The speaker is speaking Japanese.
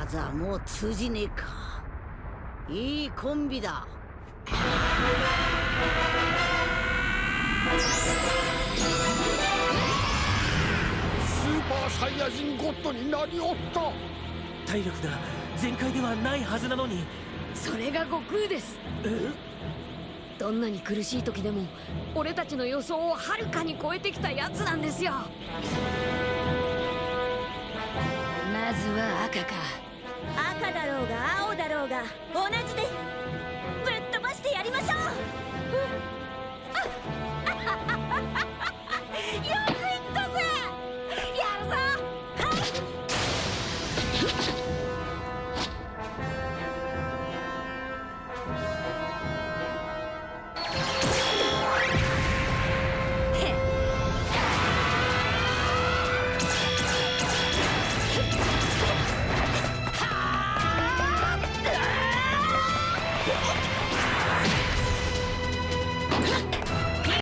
技もう通じねえか。いいコンビだ。スーパーサイヤ人ゴッドになりおった。体力が全開ではないはずなのに。それが悟空です。どんなに苦しい時でも俺たちの予想をはるかに超えてきたやつなんですよ。まずは赤か。赤だろうが青だろうが同じです。